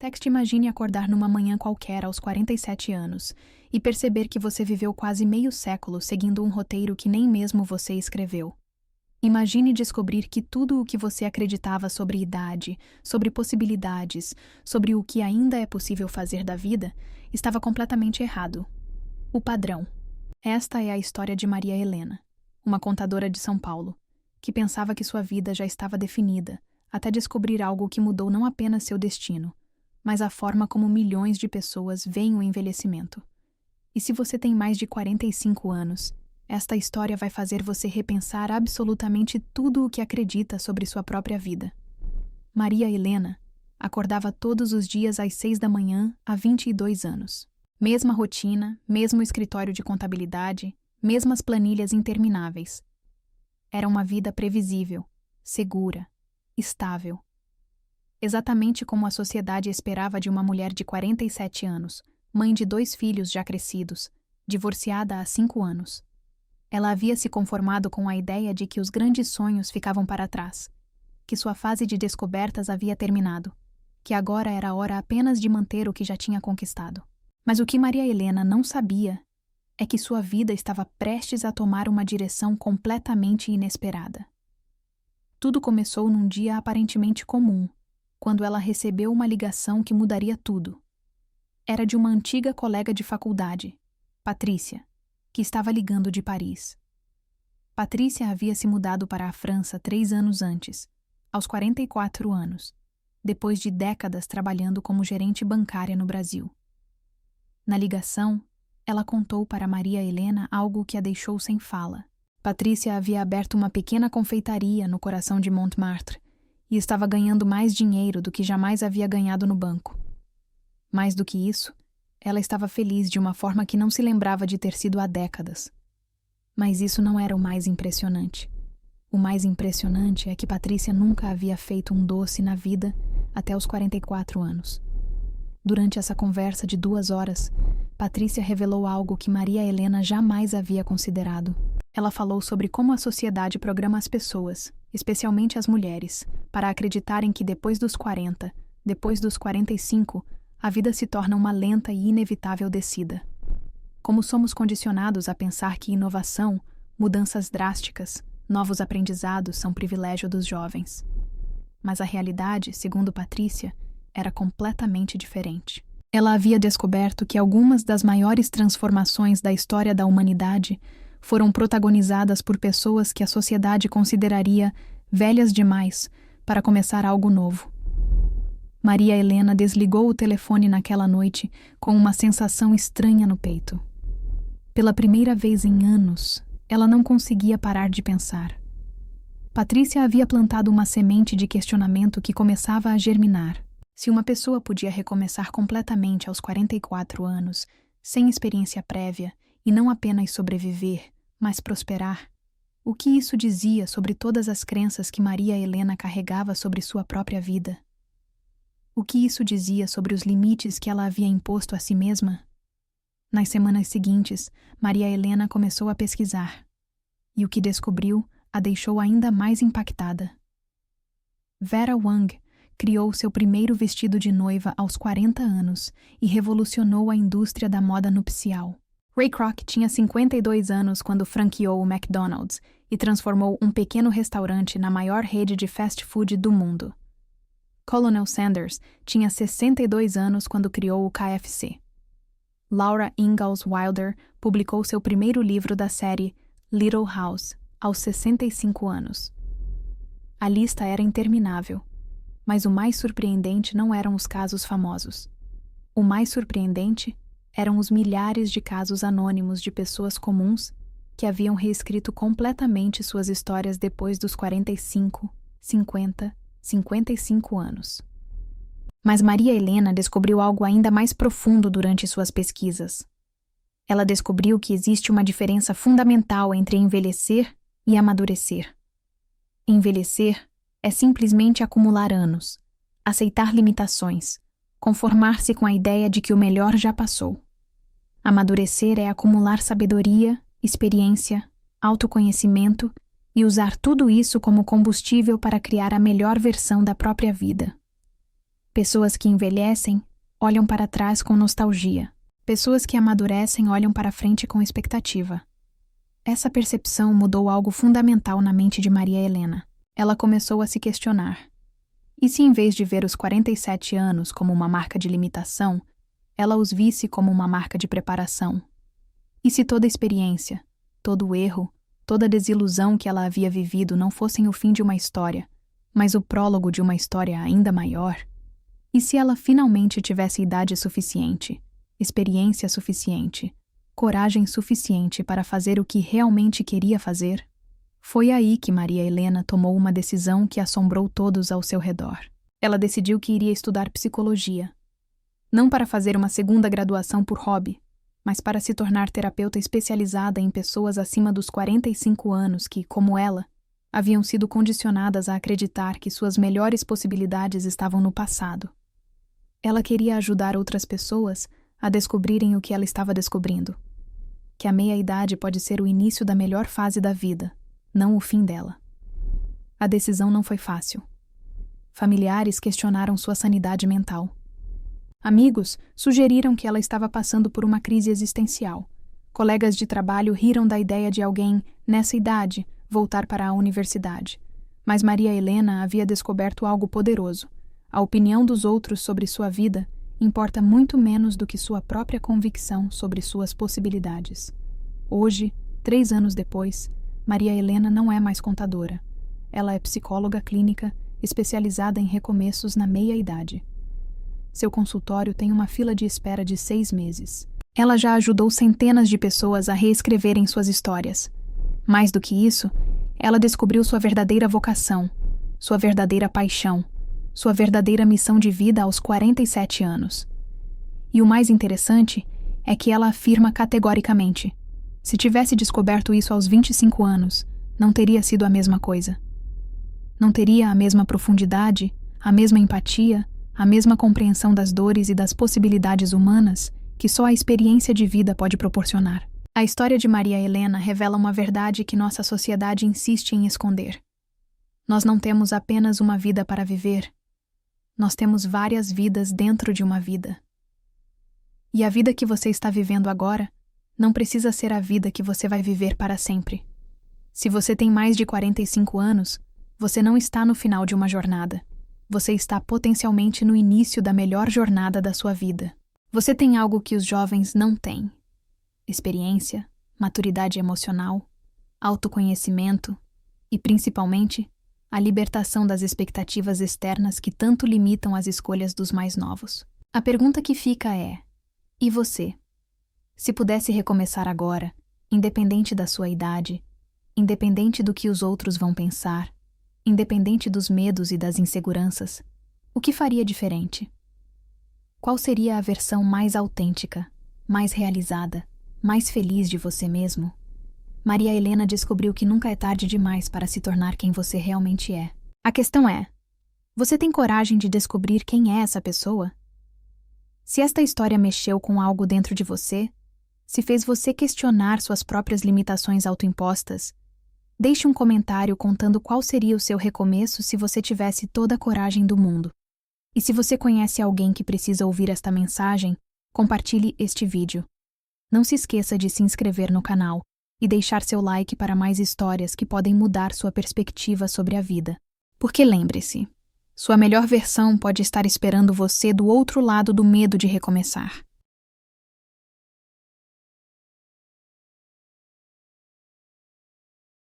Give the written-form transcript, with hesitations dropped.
Text imagine acordar numa manhã qualquer aos 47 anos e perceber que você viveu quase meio século seguindo um roteiro que nem mesmo você escreveu. Imagine descobrir que tudo o que você acreditava sobre idade, sobre possibilidades, sobre o que ainda é possível fazer da vida, estava completamente errado. O padrão. Esta é a história de Maria Helena, uma contadora de São Paulo, que pensava que sua vida já estava definida, até descobrir algo que mudou não apenas seu destino, mas a forma como milhões de pessoas veem o envelhecimento. E se você tem mais de 45 anos, esta história vai fazer você repensar absolutamente tudo o que acredita sobre sua própria vida. Maria Helena acordava todos os dias às 6 da manhã há 22 anos. Mesma rotina, mesmo escritório de contabilidade, mesmas planilhas intermináveis. Era uma vida previsível, segura, estável. Exatamente como a sociedade esperava de uma mulher de 47 anos, mãe de 2 filhos já crescidos, divorciada há 5 anos. Ela havia se conformado com a ideia de que os grandes sonhos ficavam para trás, que sua fase de descobertas havia terminado, que agora era a hora apenas de manter o que já tinha conquistado. Mas o que Maria Helena não sabia é que sua vida estava prestes a tomar uma direção completamente inesperada. Tudo começou num dia aparentemente comum, quando ela recebeu uma ligação que mudaria tudo. Era de uma antiga colega de faculdade, Patrícia, que estava ligando de Paris. Patrícia havia se mudado para a França 3 anos antes, aos 44 anos, depois de décadas trabalhando como gerente bancária no Brasil. Na ligação, ela contou para Maria Helena algo que a deixou sem fala. Patrícia havia aberto uma pequena confeitaria no coração de Montmartre e estava ganhando mais dinheiro do que jamais havia ganhado no banco. Mais do que isso, ela estava feliz de uma forma que não se lembrava de ter sido há décadas. Mas isso não era o mais impressionante. O mais impressionante é que Patrícia nunca havia feito um doce na vida até os 44 anos. Durante essa conversa de 2 horas, Patrícia revelou algo que Maria Helena jamais havia considerado. Ela falou sobre como a sociedade programa as pessoas, especialmente as mulheres, para acreditarem que depois dos 40, depois dos 45, a vida se torna uma lenta e inevitável descida. Como somos condicionados a pensar que inovação, mudanças drásticas, novos aprendizados são privilégio dos jovens. Mas a realidade, segundo Patrícia, era completamente diferente. Ela havia descoberto que algumas das maiores transformações da história da humanidade foram protagonizadas por pessoas que a sociedade consideraria velhas demais para começar algo novo. Maria Helena desligou o telefone naquela noite com uma sensação estranha no peito. Pela primeira vez em anos, ela não conseguia parar de pensar. Patrícia havia plantado uma semente de questionamento que começava a germinar. Se uma pessoa podia recomeçar completamente aos 44 anos, sem experiência prévia, e não apenas sobreviver, mas prosperar, o que isso dizia sobre todas as crenças que Maria Helena carregava sobre sua própria vida? O que isso dizia sobre os limites que ela havia imposto a si mesma? Nas semanas seguintes, Maria Helena começou a pesquisar, e o que descobriu a deixou ainda mais impactada. Vera Wang criou seu primeiro vestido de noiva aos 40 anos e revolucionou a indústria da moda nupcial. Ray Kroc tinha 52 anos quando franqueou o McDonald's e transformou um pequeno restaurante na maior rede de fast food do mundo. Colonel Sanders tinha 62 anos quando criou o KFC. Laura Ingalls Wilder publicou seu primeiro livro da série Little House aos 65 anos. A lista era interminável. Mas o mais surpreendente não eram os casos famosos. O mais surpreendente eram os milhares de casos anônimos de pessoas comuns que haviam reescrito completamente suas histórias depois dos 45, 50, 55 anos. Mas Maria Helena descobriu algo ainda mais profundo durante suas pesquisas. Ela descobriu que existe uma diferença fundamental entre envelhecer e amadurecer. Envelhecer é simplesmente acumular anos, aceitar limitações, conformar-se com a ideia de que o melhor já passou. Amadurecer é acumular sabedoria, experiência, autoconhecimento e usar tudo isso como combustível para criar a melhor versão da própria vida. Pessoas que envelhecem olham para trás com nostalgia. Pessoas que amadurecem olham para frente com expectativa. Essa percepção mudou algo fundamental na mente de Maria Helena. Ela começou a se questionar. E se em vez de ver os 47 anos como uma marca de limitação, ela os visse como uma marca de preparação? E se toda experiência, todo o erro, toda a desilusão que ela havia vivido não fossem o fim de uma história, mas o prólogo de uma história ainda maior? E se ela finalmente tivesse idade suficiente, experiência suficiente, coragem suficiente para fazer o que realmente queria fazer? Foi aí que Maria Helena tomou uma decisão que assombrou todos ao seu redor. Ela decidiu que iria estudar psicologia. Não para fazer uma segunda graduação por hobby, mas para se tornar terapeuta especializada em pessoas acima dos 45 anos que, como ela, haviam sido condicionadas a acreditar que suas melhores possibilidades estavam no passado. Ela queria ajudar outras pessoas a descobrirem o que ela estava descobrindo. Que a meia-idade pode ser o início da melhor fase da vida, não o fim dela. A decisão não foi fácil. Familiares questionaram sua sanidade mental. Amigos sugeriram que ela estava passando por uma crise existencial. Colegas de trabalho riram da ideia de alguém, nessa idade, voltar para a universidade. Mas Maria Helena havia descoberto algo poderoso. A opinião dos outros sobre sua vida importa muito menos do que sua própria convicção sobre suas possibilidades. Hoje, 3 anos depois, Maria Helena não é mais contadora. Ela é psicóloga clínica, especializada em recomeços na meia-idade. Seu consultório tem uma fila de espera de 6 meses. Ela já ajudou centenas de pessoas a reescreverem suas histórias. Mais do que isso, ela descobriu sua verdadeira vocação, sua verdadeira paixão, sua verdadeira missão de vida aos 47 anos. E o mais interessante é que ela afirma categoricamente: se tivesse descoberto isso aos 25 anos, não teria sido a mesma coisa. Não teria a mesma profundidade, a mesma empatia, a mesma compreensão das dores e das possibilidades humanas que só a experiência de vida pode proporcionar. A história de Maria Helena revela uma verdade que nossa sociedade insiste em esconder. Nós não temos apenas uma vida para viver. Nós temos várias vidas dentro de uma vida. E a vida que você está vivendo agora não precisa ser a vida que você vai viver para sempre. Se você tem mais de 45 anos, você não está no final de uma jornada. Você está potencialmente no início da melhor jornada da sua vida. Você tem algo que os jovens não têm: experiência, maturidade emocional, autoconhecimento e, principalmente, a libertação das expectativas externas que tanto limitam as escolhas dos mais novos. A pergunta que fica é: e você? Se pudesse recomeçar agora, independente da sua idade, independente do que os outros vão pensar, independente dos medos e das inseguranças, o que faria diferente? Qual seria a versão mais autêntica, mais realizada, mais feliz de você mesmo? Maria Helena descobriu que nunca é tarde demais para se tornar quem você realmente é. A questão é: você tem coragem de descobrir quem é essa pessoa? Se esta história mexeu com algo dentro de você, se fez você questionar suas próprias limitações autoimpostas, deixe um comentário contando qual seria o seu recomeço se você tivesse toda a coragem do mundo. E se você conhece alguém que precisa ouvir esta mensagem, compartilhe este vídeo. Não se esqueça de se inscrever no canal e deixar seu like para mais histórias que podem mudar sua perspectiva sobre a vida. Porque lembre-se, sua melhor versão pode estar esperando você do outro lado do medo de recomeçar.